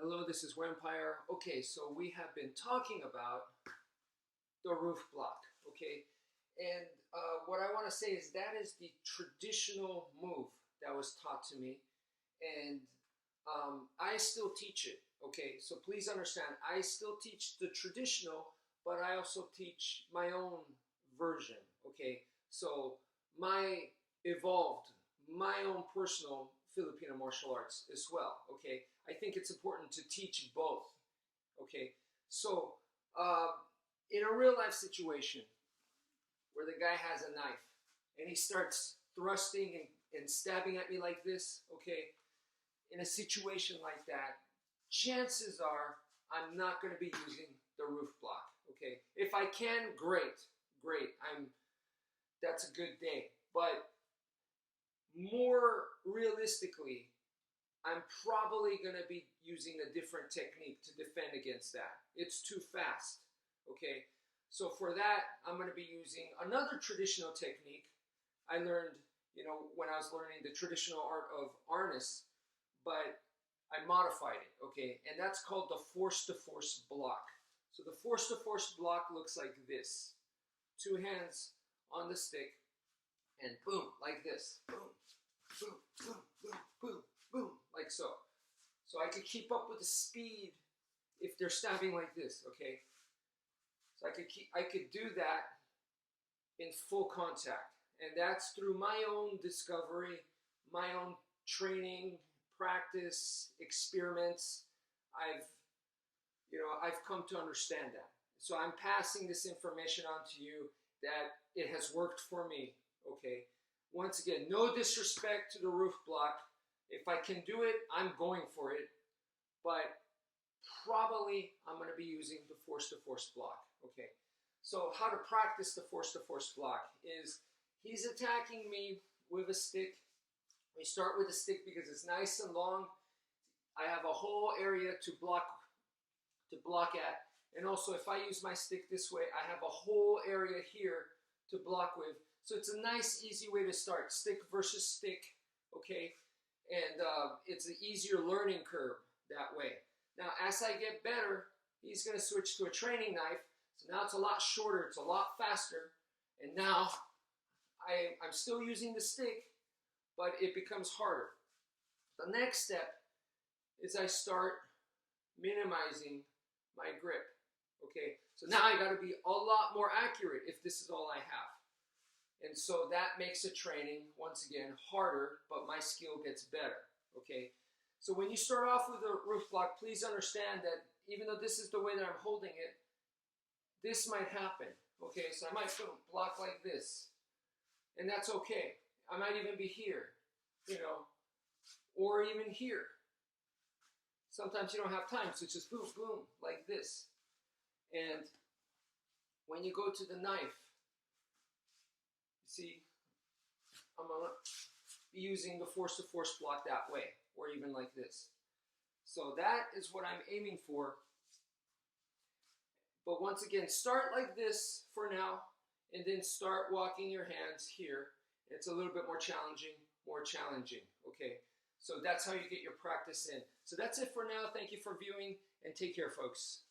Hello, this is wmpyr. Okay, so we have been talking about the roof block, okay? And what I want to say is that is the traditional move that was taught to me. And I still teach it, okay? So please understand, I still teach the traditional, but I also teach my own version, okay? So my evolved, my own personal Filipino martial arts as well, okay? I think it's important to teach both, okay? So in a real life situation where the guy has a knife and he starts thrusting and stabbing at me like this, okay? In a situation like that, chances are I'm not going to be using the roof block, okay? If I can, great. That's a good day. But more realistically, I'm probably going to be using a different technique to defend against that. It's too fast, okay? So for that, I'm going to be using another traditional technique I learned, when I was learning the traditional art of harness, but I modified it, okay? And that's called the Force2Force Block. So the Force2Force Block looks like this. 2 hands on the stick, and boom, like this. Boom, boom, boom, boom, boom, boom, like so. So I could keep up with the speed if they're stabbing like this, okay? So I could do that in full contact. And that's through my own discovery, my own training, practice, experiments. I've come to understand that. So I'm passing this information on to you that it has worked for me, okay? Once again, no disrespect to the roof block. If I can do it, I'm going for it. But probably I'm going to be using the Force2Force Block, okay? So how to practice the Force2Force Block is he's attacking me with a stick. We start with a stick because it's nice and long. I have a whole area to block at. And also if I use my stick this way, I have a whole area here to block with. So it's a nice, easy way to start. Stick versus stick, okay? And it's an easier learning curve that way. Now, as I get better, he's going to switch to a training knife. So now it's a lot shorter, it's a lot faster. And now I'm still using the stick, but it becomes harder. The next step is I start minimizing my grip. Okay, so now I got to be a lot more accurate if this is all I have. And so that makes the training, once again, harder, but my skill gets better, okay? So when you start off with a roof block, please understand that even though this is the way that I'm holding it, this might happen, okay? So I might block like this, and that's okay. I might even be here, or even here. Sometimes you don't have time, so it's just boom, boom, like this. And when you go to the knife, see, I'm going to be using the Force2Force Block that way, or even like this. So that is what I'm aiming for. But once again, start like this for now, and then start walking your hands here. It's a little bit more challenging, okay? So that's how you get your practice in. So that's it for now. Thank you for viewing, and take care, folks.